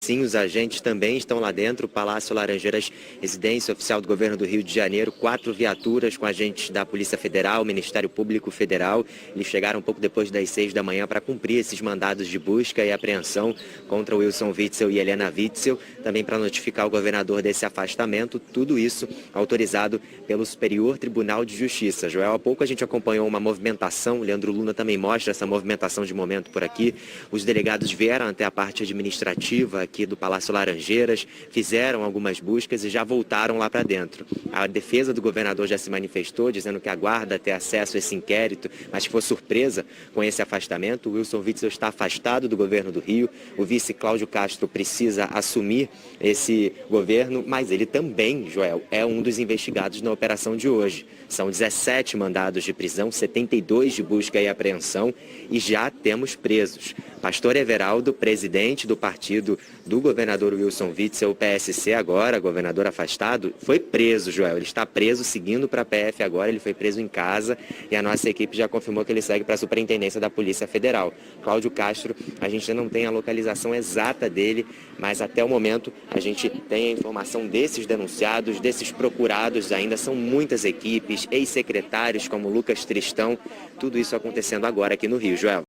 Sim, os agentes também estão lá dentro. O Palácio Laranjeiras, residência oficial do governo do Rio de Janeiro, 4 viaturas com agentes da Polícia Federal, Ministério Público Federal. Eles chegaram um pouco depois das 6 da manhã para cumprir esses mandados de busca e apreensão contra Wilson Witzel e Helena Witzel, também para notificar o governador desse afastamento. Tudo isso autorizado pelo Superior Tribunal de Justiça. Joel, há pouco a gente acompanhou uma movimentação, o Leandro Luna também mostra essa movimentação de momento por aqui. Os delegados vieram até a parte administrativa aqui do Palácio Laranjeiras, fizeram algumas buscas e já voltaram lá para dentro. A defesa do governador já se manifestou, dizendo que aguarda ter acesso a esse inquérito, mas que foi surpresa com esse afastamento. O Wilson Witzel está afastado do governo do Rio, o vice Cláudio Castro precisa assumir esse governo, mas ele também, Joel, é um dos investigados na operação de hoje. São 17 mandados de prisão, 72 de busca e apreensão e já temos presos. Pastor Everaldo, presidente do partido do governador Wilson Witzel, o PSC agora, governador afastado, foi preso, Joel. Ele está preso, seguindo para a PF agora, ele foi preso em casa e a nossa equipe já confirmou que ele segue para a Superintendência da Polícia Federal. Cláudio Castro, a gente ainda não tem a localização exata dele, mas até o momento a gente tem a informação desses denunciados, desses procurados, ainda são muitas equipes, ex-secretários como Lucas Tristão, tudo isso acontecendo agora aqui no Rio, Joel.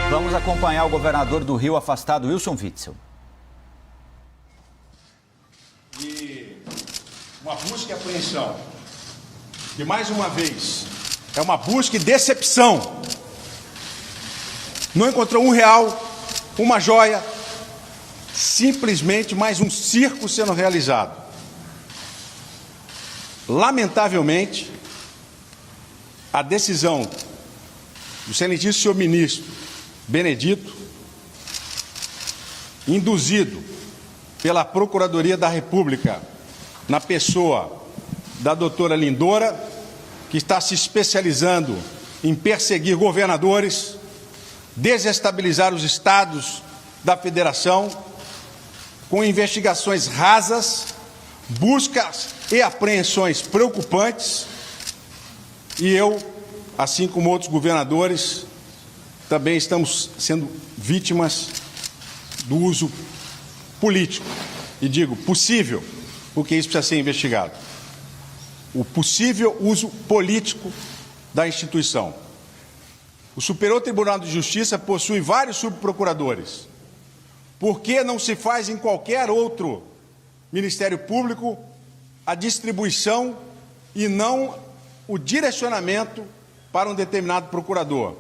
Vamos acompanhar o governador do Rio afastado, Wilson Witzel. E uma busca e apreensão, que mais uma vez é uma busca e decepção. Não encontrou R$1, uma joia, simplesmente mais um circo sendo realizado. Lamentavelmente, a decisão do excelentíssimo senhor ministro Benedito, induzido pela Procuradoria da República, na pessoa da doutora Lindora, que está se especializando em perseguir governadores, desestabilizar os estados da federação, com investigações rasas, buscas e apreensões preocupantes, e eu, assim como outros governadores, também estamos sendo vítimas do uso político. E digo possível, porque isso precisa ser investigado. O possível uso político da instituição. O Superior Tribunal de Justiça possui vários subprocuradores. Por que não se faz em qualquer outro Ministério Público a distribuição e não o direcionamento para um determinado procurador?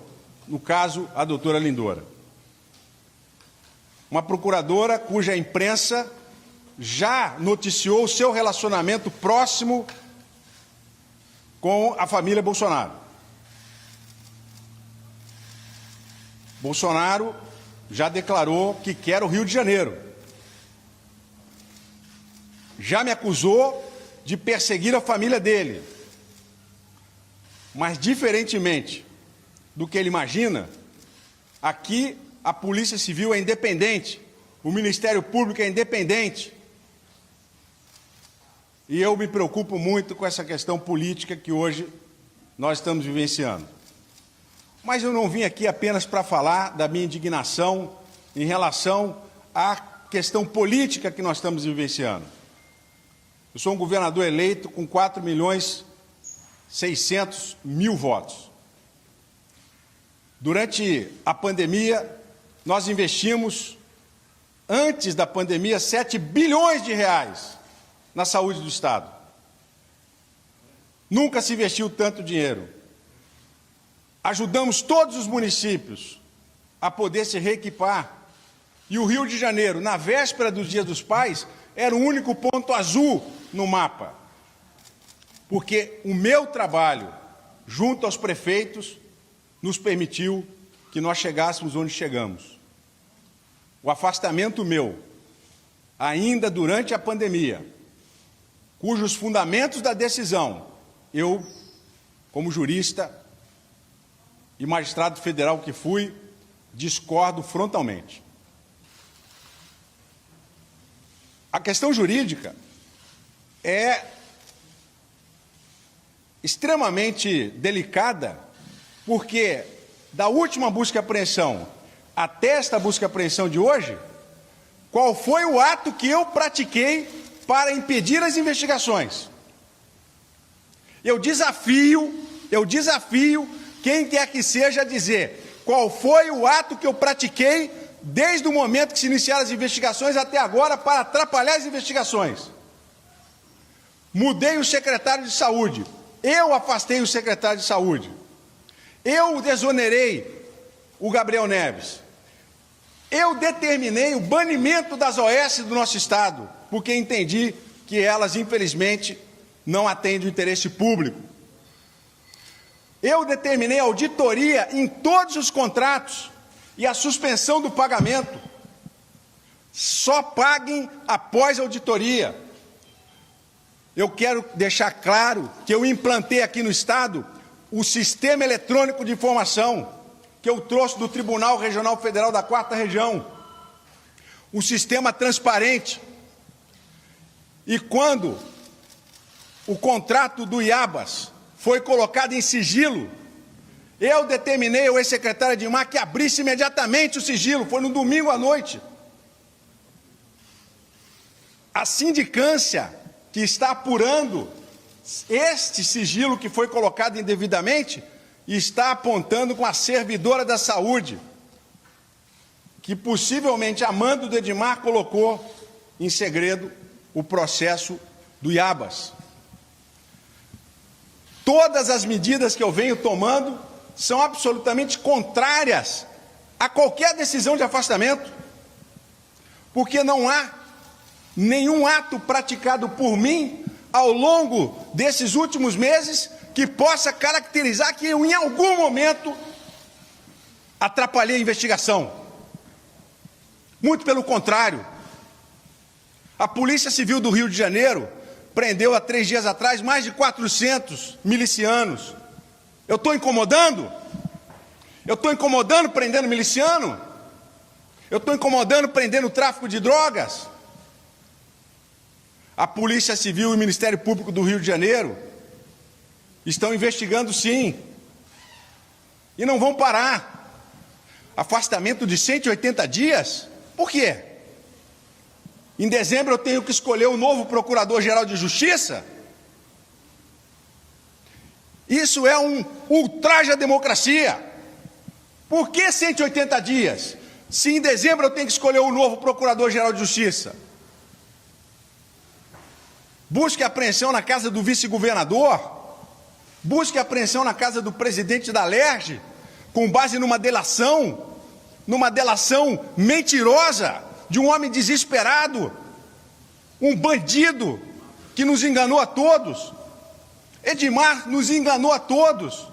No caso, a doutora Lindora. Uma procuradora cuja imprensa já noticiou o seu relacionamento próximo com a família Bolsonaro. Bolsonaro já declarou que quer o Rio de Janeiro. Já me acusou de perseguir a família dele. Mas, diferentemente do que ele imagina, aqui a Polícia Civil é independente, o Ministério Público é independente. E eu me preocupo muito com essa questão política que hoje nós estamos vivenciando. Mas eu não vim aqui apenas para falar da minha indignação em relação à questão política que nós estamos vivenciando. Eu sou um governador eleito com 4.600.000 votos. Durante a pandemia, nós investimos, antes da pandemia, 7 bilhões de reais na saúde do Estado. Nunca se investiu tanto dinheiro. Ajudamos todos os municípios a poder se reequipar. E o Rio de Janeiro, na véspera dos Dias dos Pais, era o único ponto azul no mapa. Porque o meu trabalho, junto aos prefeitos, nos permitiu que nós chegássemos onde chegamos. O afastamento meu, ainda durante a pandemia, cujos fundamentos da decisão, eu, como jurista e magistrado federal que fui, discordo frontalmente. A questão jurídica é extremamente delicada, porque da última busca e apreensão até esta busca e apreensão de hoje, qual foi o ato que eu pratiquei para impedir as investigações? Eu desafio quem quer que seja a dizer qual foi o ato que eu pratiquei desde o momento que se iniciaram as investigações até agora para atrapalhar as investigações. Mudei o secretário de saúde, eu afastei o secretário de saúde, eu desonerei o Gabriel Neves, eu determinei o banimento das OS do nosso Estado, porque entendi que elas, infelizmente, não atendem o interesse público. Eu determinei auditoria em todos os contratos e a suspensão do pagamento. Só paguem após a auditoria. Eu quero deixar claro que eu implantei aqui no Estado o Sistema Eletrônico de Informação, que eu trouxe do Tribunal Regional Federal da 4ª Região. Um sistema transparente. E quando o contrato do Iabas foi colocado em sigilo, eu determinei ao ex-secretário Edmar que abrisse imediatamente o sigilo, foi no domingo à noite. A sindicância que está apurando este sigilo que foi colocado indevidamente está apontando com a servidora da saúde, que possivelmente a mando do Edmar colocou em segredo o processo do Iabas. Todas as medidas que eu venho tomando são absolutamente contrárias a qualquer decisão de afastamento, porque não há nenhum ato praticado por mim ao longo desses últimos meses que possa caracterizar que eu, em algum momento, atrapalhei a investigação. Muito pelo contrário. A Polícia Civil do Rio de Janeiro prendeu há 3 dias atrás mais de 400 milicianos. Eu estou incomodando? Eu estou incomodando prendendo miliciano? Eu estou incomodando prendendo o tráfico de drogas? A Polícia Civil e o Ministério Público do Rio de Janeiro estão investigando, sim, e não vão parar. Afastamento de 180 dias? Por quê? Em dezembro eu tenho que escolher o novo Procurador-Geral de Justiça? Isso é um ultraje à democracia. Por que 180 dias? Se em dezembro eu tenho que escolher o novo Procurador-Geral de Justiça? Busque apreensão na casa do vice-governador, busque apreensão na casa do presidente da Alerj, com base numa delação mentirosa de um homem desesperado, um bandido que nos enganou a todos. Edmar nos enganou a todos.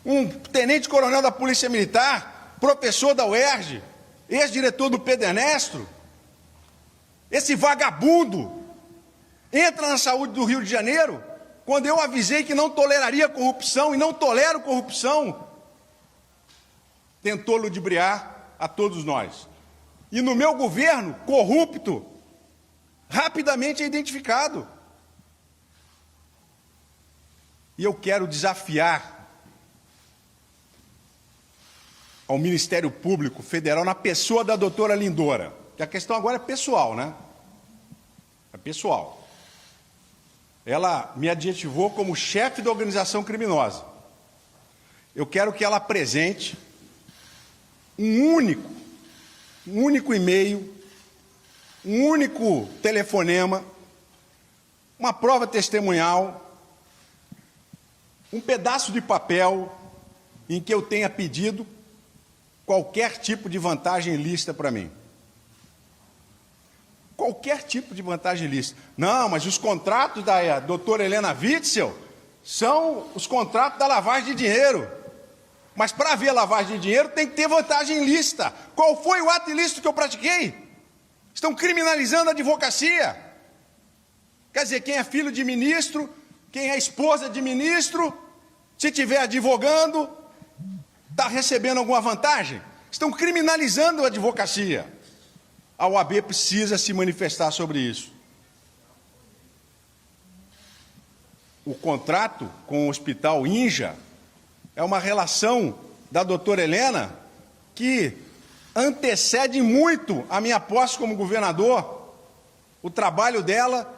Um tenente-coronel da Polícia Militar, professor da UERJ, ex-diretor do Pedernestro, esse vagabundo entra na saúde do Rio de Janeiro, quando eu avisei que não toleraria corrupção, e não tolero corrupção, tentou ludibriar a todos nós. E no meu governo, corrupto, rapidamente é identificado. E eu quero desafiar ao Ministério Público Federal, na pessoa da doutora Lindora, que a questão agora é pessoal, né? É pessoal. Ela me adjetivou como chefe da organização criminosa. Eu quero que ela apresente um único e-mail, um único telefonema, uma prova testemunhal, um pedaço de papel em que eu tenha pedido qualquer tipo de vantagem ilícita para mim. Qualquer tipo de vantagem ilícita. Não, mas os contratos da doutora Helena Witzel são os contratos da lavagem de dinheiro. Mas para haver lavagem de dinheiro tem que ter vantagem ilícita. Qual foi o ato ilícito que eu pratiquei? Estão criminalizando a advocacia. Quer dizer, quem é filho de ministro, quem é esposa de ministro, se estiver advogando, está recebendo alguma vantagem? Estão criminalizando a advocacia. a OAB precisa se manifestar sobre isso. O contrato com o Hospital Inja é uma relação da doutora Helena que antecede muito a minha posse como governador. O trabalho dela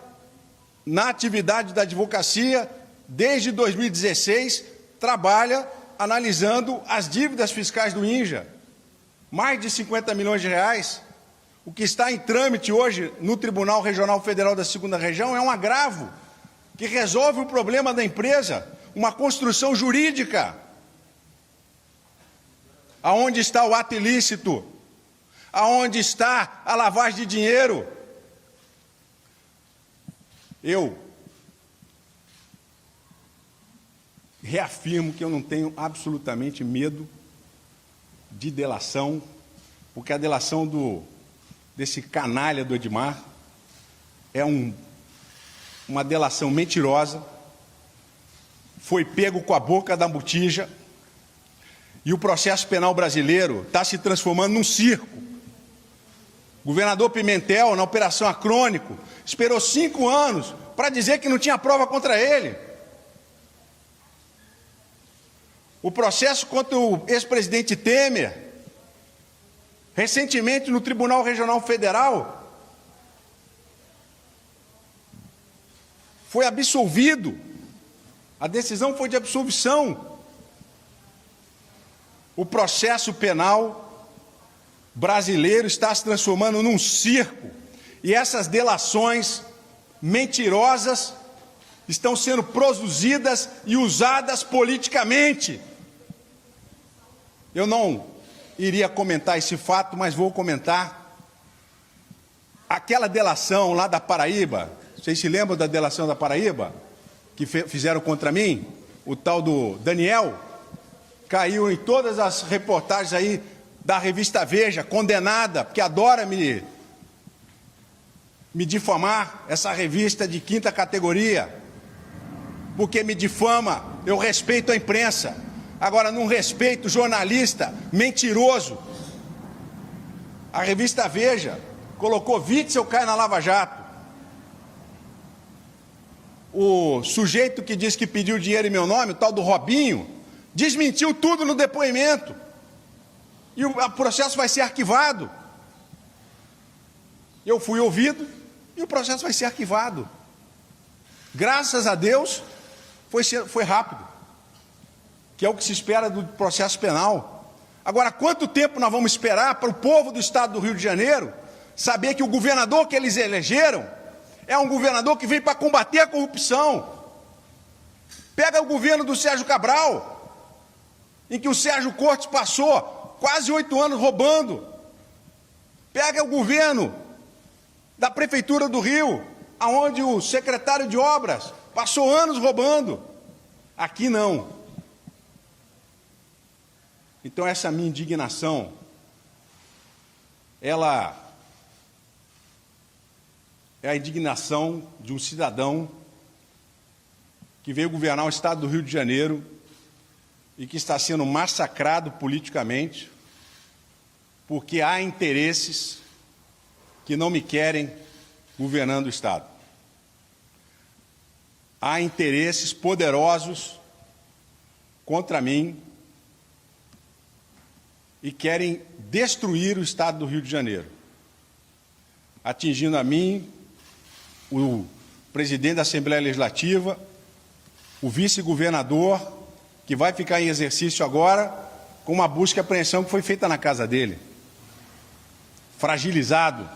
na atividade da advocacia, desde 2016, trabalha analisando as dívidas fiscais do Inja. Mais de 50 milhões de reais. O que está em trâmite hoje no Tribunal Regional Federal da 2ª Região é um agravo que resolve o problema da empresa, uma construção jurídica. Aonde está o ato ilícito? Aonde está a lavagem de dinheiro? Eu reafirmo que eu não tenho absolutamente medo de delação, porque a delação desse canalha do Edmar é uma delação mentirosa, foi pego com a boca da botija, e o processo penal brasileiro está se transformando num circo. O governador Pimentel, na Operação Acrônico, esperou 5 anos para dizer que não tinha prova contra ele. O processo contra o ex-presidente Temer, recentemente no Tribunal Regional Federal, foi absolvido. A decisão foi de absolvição. O processo penal brasileiro está se transformando num circo. E essas delações mentirosas estão sendo produzidas e usadas politicamente. Eu não iria comentar esse fato, mas vou comentar. Aquela delação lá da Paraíba, vocês se lembram da delação da Paraíba? Que fizeram contra mim? O tal do Daniel, caiu em todas as reportagens aí da revista Veja, condenada, porque adora me difamar, essa revista de 5ª categoria, porque me difama. Eu respeito a imprensa, agora não respeito o jornalista mentiroso. A revista Veja colocou Witzel cai na Lava Jato. O sujeito que disse que pediu dinheiro em meu nome, o tal do Robinho, desmentiu tudo no depoimento. E o processo vai ser arquivado. Eu fui ouvido e o processo vai ser arquivado. Graças a Deus, foi rápido, que é o que se espera do processo penal. Agora, quanto tempo nós vamos esperar para o povo do estado do Rio de Janeiro saber que o governador que eles elegeram é um governador que veio para combater a corrupção? Pega o governo do Sérgio Cabral, em que o Sérgio Cortes passou quase 8 anos roubando. Pega o governo da Prefeitura do Rio, onde o secretário de Obras passou anos roubando. Aqui não. Então essa minha indignação, ela é a indignação de um cidadão que veio governar o estado do Rio de Janeiro e que está sendo massacrado politicamente porque há interesses que não me querem governando o estado. Há interesses poderosos contra mim e querem destruir o estado do Rio de Janeiro, atingindo a mim, o presidente da Assembleia Legislativa, o vice-governador, que vai ficar em exercício agora, com uma busca e apreensão que foi feita na casa dele. Fragilizado,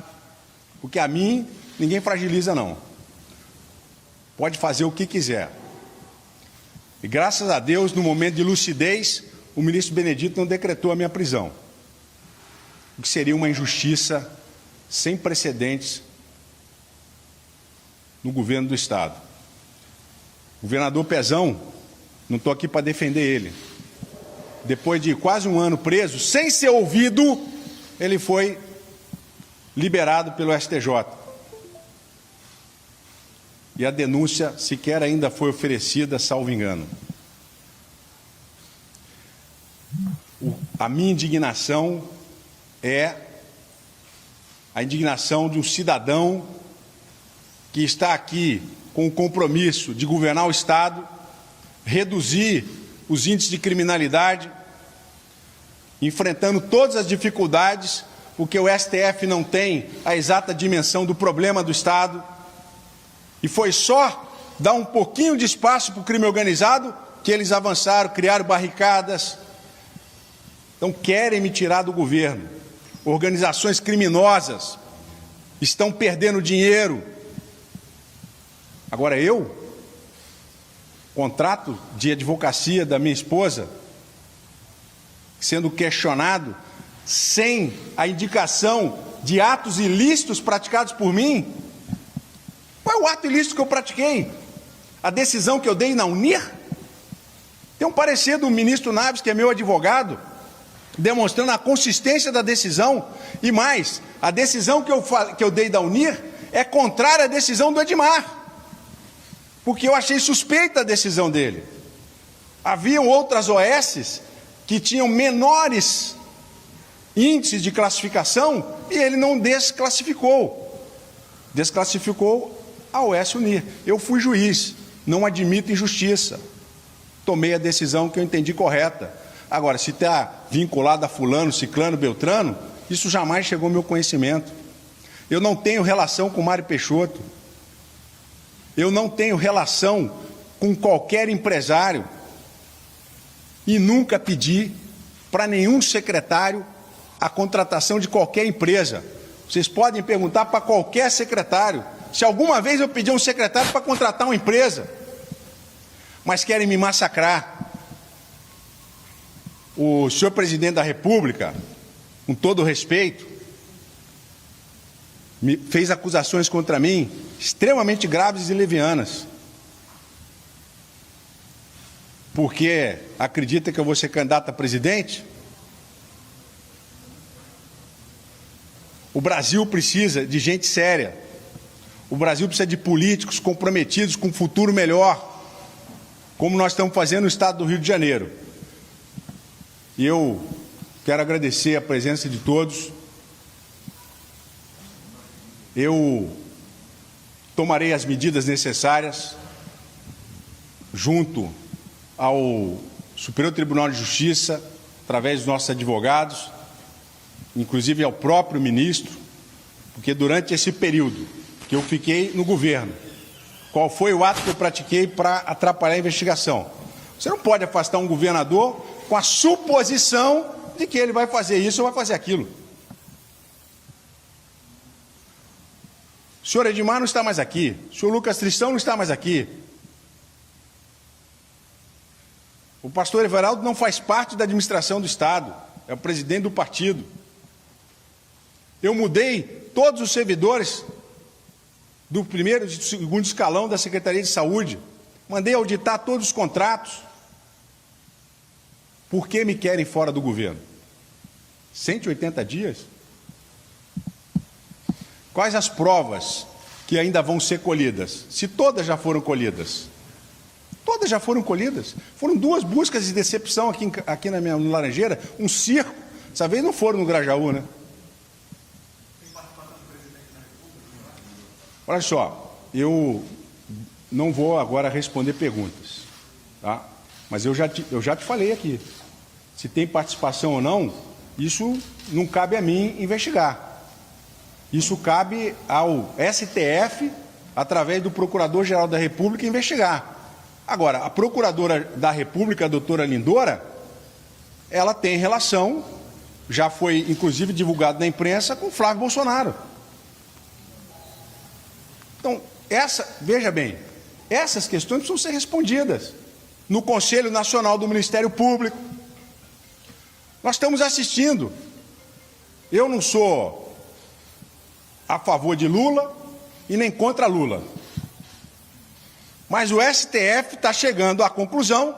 porque a mim ninguém fragiliza não. Pode fazer o que quiser. E graças a Deus, no momento de lucidez, o ministro Benedito não decretou a minha prisão, o que seria uma injustiça sem precedentes no governo do estado. O governador Pezão, não estou aqui para defender ele, depois de quase 1 ano preso, sem ser ouvido, ele foi liberado pelo STJ. E a denúncia sequer ainda foi oferecida, salvo engano. A minha indignação é a indignação de um cidadão que está aqui com o compromisso de governar o Estado, reduzir os índices de criminalidade, enfrentando todas as dificuldades, porque o STF não tem a exata dimensão do problema do Estado, e foi só dar um pouquinho de espaço para o crime organizado que eles avançaram, criaram barricadas. Então querem me tirar do governo. Organizações criminosas estão perdendo dinheiro. Agora contrato de advocacia da minha esposa, sendo questionado sem a indicação de atos ilícitos praticados por mim. Qual é o ato ilícito que eu pratiquei? A decisão que eu dei na UNIR? Tem um parecer do ministro Naves, que é meu advogado, demonstrando a consistência da decisão. E mais, a decisão que eu dei da UNIR é contrária à decisão do Edmar, porque eu achei suspeita a decisão dele. Haviam outras OSs que tinham menores índices de classificação e ele não desclassificou. Desclassificou a OS UNIR. Eu fui juiz, não admito injustiça. Tomei a decisão que eu entendi correta. Agora, se está vinculado a fulano, ciclano, beltrano, isso jamais chegou ao meu conhecimento. Eu não tenho relação com Mário Peixoto. Eu não tenho relação com qualquer empresário e nunca pedi para nenhum secretário a contratação de qualquer empresa. Vocês podem perguntar para qualquer secretário se alguma vez eu pedi a um secretário para contratar uma empresa. Mas querem me massacrar. O senhor presidente da República, com todo respeito, fez acusações contra mim extremamente graves e levianas, porque acredita que eu vou ser candidato a presidente? O Brasil precisa de gente séria. O Brasil precisa de políticos comprometidos com um futuro melhor, como nós estamos fazendo no estado do Rio de Janeiro. E eu quero agradecer a presença de todos. Eu tomarei as medidas necessárias junto ao Superior Tribunal de Justiça, através dos nossos advogados, inclusive ao próprio ministro, porque durante esse período que eu fiquei no governo, qual foi o ato que eu pratiquei para atrapalhar a investigação? Você não pode afastar um governador com a suposição de que ele vai fazer isso ou vai fazer aquilo. O senhor Edmar não está mais aqui, o senhor Lucas Tristão não está mais aqui. O pastor Everaldo não faz parte da administração do Estado, é o presidente do partido. Eu mudei todos os servidores do primeiro e do segundo escalão da Secretaria de Saúde, mandei auditar todos os contratos. Por que me querem fora do governo? 180 dias? Quais as provas que ainda vão ser colhidas? Se todas já foram colhidas. Todas já foram colhidas. Foram 2 buscas de decepção aqui na minha Laranjeira, um circo. Dessa vez não foram no Grajaú, né? Olha só, eu não vou agora responder perguntas, tá? Mas eu já te falei aqui. Se tem participação ou não, isso não cabe a mim investigar. Isso cabe ao STF, através do Procurador-Geral da República, investigar. Agora, a Procuradora da República, a doutora Lindora, ela tem relação, já foi inclusive divulgado na imprensa, com Flávio Bolsonaro. Então, veja bem, essas questões precisam ser respondidas no Conselho Nacional do Ministério Público. Nós estamos assistindo. Eu não sou a favor de Lula e nem contra Lula. Mas o STF está chegando à conclusão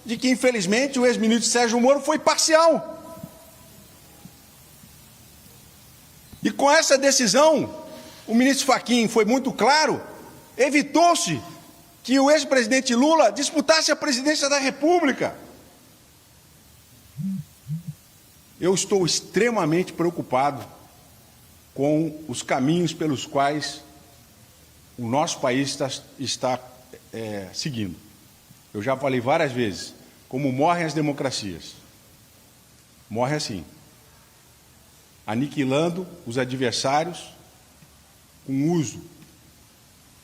de que, infelizmente, o ex-ministro Sérgio Moro foi parcial. E com essa decisão, o ministro Fachin foi muito claro, evitou-se que o ex-presidente Lula disputasse a presidência da República. Eu estou extremamente preocupado com os caminhos pelos quais o nosso país está seguindo. Eu já falei várias vezes, como morrem as democracias. Morre assim, aniquilando os adversários com o uso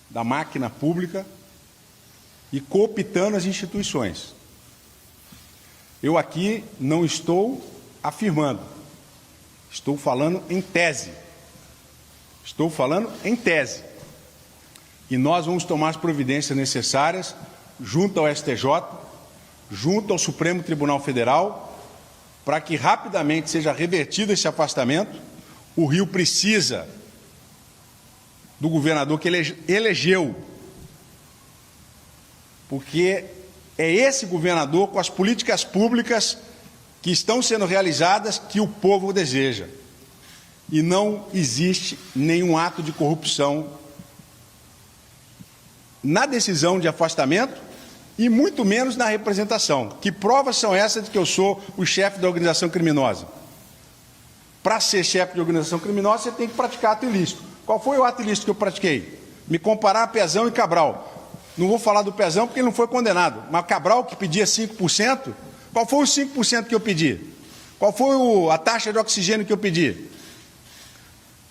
da máquina pública e cooptando as instituições. Eu aqui não estou afirmando, estou falando em tese. Estou falando em tese. E nós vamos tomar as providências necessárias junto ao STJ, junto ao Supremo Tribunal Federal, para que rapidamente seja revertido esse afastamento. O Rio precisa do governador que elegeu, porque é esse governador, com as políticas públicas que estão sendo realizadas, que o povo deseja. E não existe nenhum ato de corrupção na decisão de afastamento e muito menos na representação. Que provas são essas de que eu sou o chefe da organização criminosa? Para ser chefe de organização criminosa, você tem que praticar ato ilícito. Qual foi o ato ilícito que eu pratiquei? Me comparar a Pezão e Cabral. Não vou falar do Pezão porque ele não foi condenado, mas Cabral, que pedia 5%, qual foi os 5% que eu pedi? Qual foi a taxa de oxigênio que eu pedi?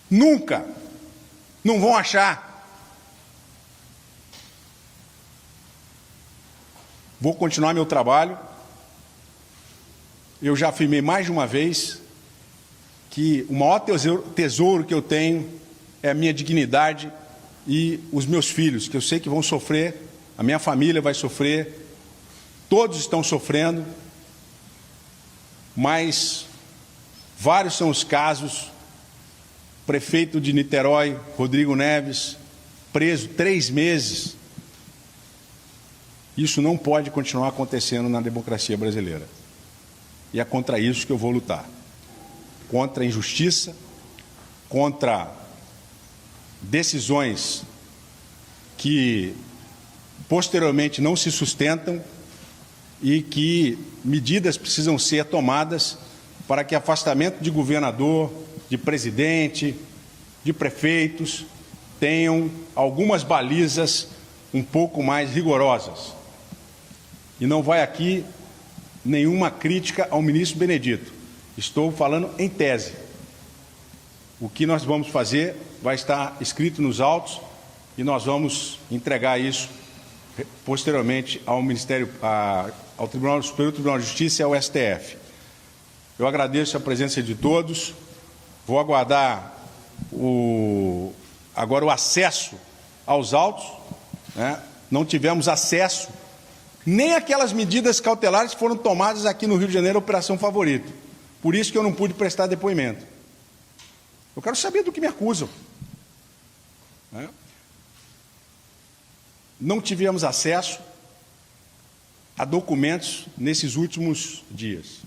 Nunca. Não vão achar. Vou continuar meu trabalho. Eu já afirmei mais de uma vez que o maior tesouro que eu tenho é a minha dignidade e os meus filhos, que eu sei que vão sofrer, a minha família vai sofrer, todos estão sofrendo, mas vários são os casos. Prefeito de Niterói, Rodrigo Neves, preso 3 meses. Isso não pode continuar acontecendo na democracia brasileira. E é contra isso que eu vou lutar. Contra a injustiça, contra decisões que posteriormente não se sustentam e que medidas precisam ser tomadas para que afastamento de governador, de presidente, de prefeitos tenham algumas balizas um pouco mais rigorosas. E não vai aqui nenhuma crítica ao ministro Benedito. Estou falando em tese. O que nós vamos fazer vai estar escrito nos autos e nós vamos entregar isso posteriormente ao Ministério, ao Tribunal Superior Tribunal de Justiça e ao STF. Eu agradeço a presença de todos. Vou aguardar agora o acesso aos autos, né? Não tivemos acesso nem aquelas medidas cautelares que foram tomadas aqui no Rio de Janeiro, Operação Favorito. Por isso que eu não pude prestar depoimento. Eu quero saber do que me acusam. Né? Não tivemos acesso a documentos nesses últimos dias.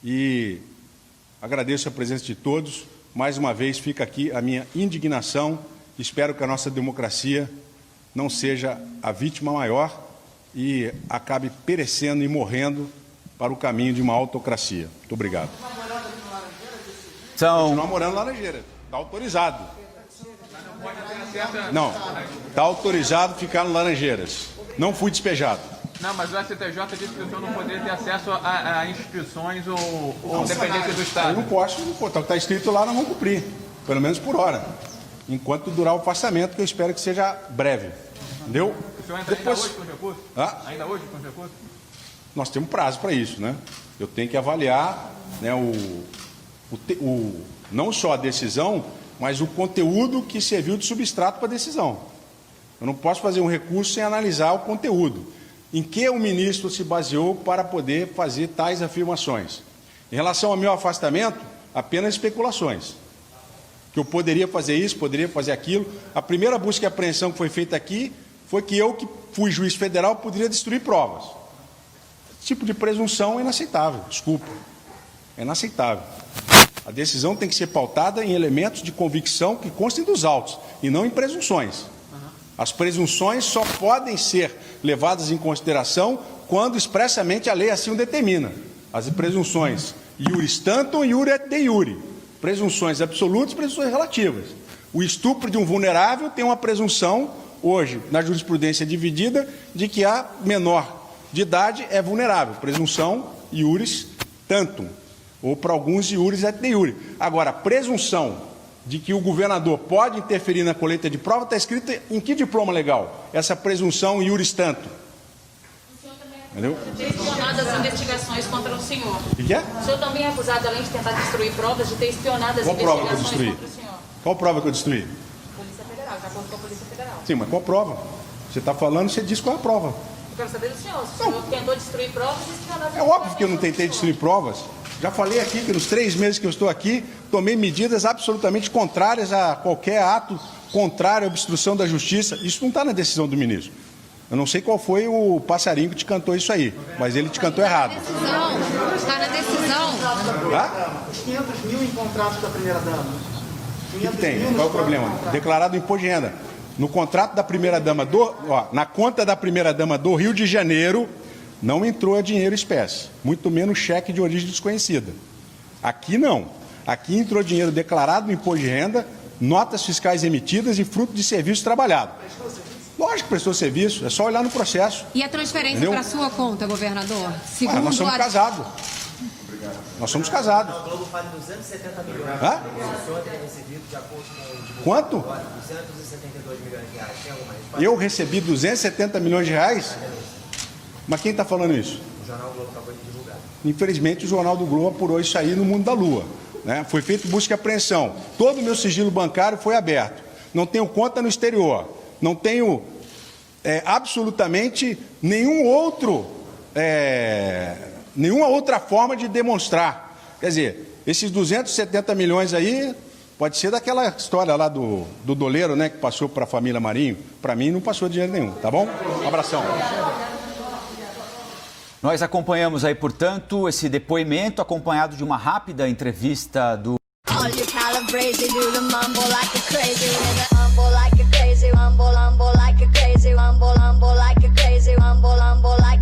E agradeço a presença de todos. Mais uma vez fica aqui a minha indignação. Espero que a nossa democracia não seja a vítima maior e acabe perecendo e morrendo para o caminho de uma autocracia. Muito obrigado. Continuar morando em Laranjeira. Está autorizado. Não, está autorizado ficar em Laranjeiras. Não fui despejado. Não, mas o STJ disse que o senhor não poderia ter acesso a instituições ou dependências do Estado. Eu não posso, está escrito lá, nós vamos cumprir, pelo menos por hora, enquanto durar o afastamento, que eu espero que seja breve. Entendeu? O senhor entra ainda hoje com recurso? Ainda hoje com recurso? Nós temos prazo para isso, né? Eu tenho que avaliar, né, não só a decisão, mas o conteúdo que serviu de substrato para a decisão. Eu não posso fazer um recurso sem analisar o conteúdo. Em que o ministro se baseou para poder fazer tais afirmações? Em relação ao meu afastamento, apenas especulações. Que eu poderia fazer isso, poderia fazer aquilo. A primeira busca e apreensão que foi feita aqui foi que eu, que fui juiz federal, poderia destruir provas. Esse tipo de presunção é inaceitável, desculpa. É inaceitável. A decisão tem que ser pautada em elementos de convicção que constem dos autos, e não em presunções. As presunções só podem ser levadas em consideração quando expressamente a lei assim o determina. As presunções iuris tantum, iure et de iure. presunções absolutas e presunções relativas. O estupro de um vulnerável tem uma presunção, hoje, na jurisprudência dividida, de que a menor de idade é vulnerável. Presunção iuris tantum, ou para alguns iuris et de iure. Agora, a presunção de que o governador pode interferir na colheita de prova está escrita em que diploma legal? Essa presunção iuris tantum. Entendeu? De ter espionado as investigações contra o senhor. O que é? O senhor também é acusado, além de tentar destruir provas, de ter espionado as Qual prova que eu investigações destruí? contra o senhor. Qual prova que eu destruí? Polícia Federal, de acordo com a Polícia Federal. Sim, mas qual prova? Você está falando, você diz qual é a prova. Eu quero saber do senhor. Se o senhor tentou destruir provas e espionar as É óbvio que eu não tentei destruir provas. Já falei aqui que nos 3 meses que eu estou aqui, tomei medidas absolutamente contrárias a qualquer ato contrário à obstrução da justiça. Isso não está na decisão do ministro. Eu não sei qual foi o passarinho que te cantou isso aí, mas ele te cantou errado. Está na decisão. Tá? 500 mil em contratos da primeira-dama. O que tem? Qual é o problema? Declarado imposto de renda. No contrato da primeira-dama na conta da primeira-dama do Rio de Janeiro, não entrou dinheiro espécie, muito menos cheque de origem desconhecida. Aqui não. Aqui entrou dinheiro declarado no imposto de renda, notas fiscais emitidas e fruto de serviço trabalhado. Lógico que prestou serviço, é só olhar no processo. E a transferência para sua conta, governador? Segundo Nós somos casados. Nós somos casados. O Globo fala 270 milhões. Hã? O senhor teria recebido de acordo com o... Quanto? 272 milhões de reais. Tem alguma resposta? Eu recebi 270 milhões de reais? Mas quem está falando isso? O Jornal Globo acabou de divulgar. Infelizmente, o Jornal do Globo apurou isso aí no mundo da lua. Né? Foi feito busca e apreensão. Todo o meu sigilo bancário foi aberto. Não tenho conta no exterior. Não tenho absolutamente nenhuma outra forma de demonstrar. Quer dizer, esses 270 milhões aí, pode ser daquela história lá do doleiro, né, que passou para a família Marinho. Para mim, não passou dinheiro nenhum, tá bom? Um abração. Nós acompanhamos aí, portanto, esse depoimento acompanhado de uma rápida entrevista do All you calabrese do the mumble like a crazy nigga. Humble like a crazy, humble like a crazy, humble like a crazy, humble like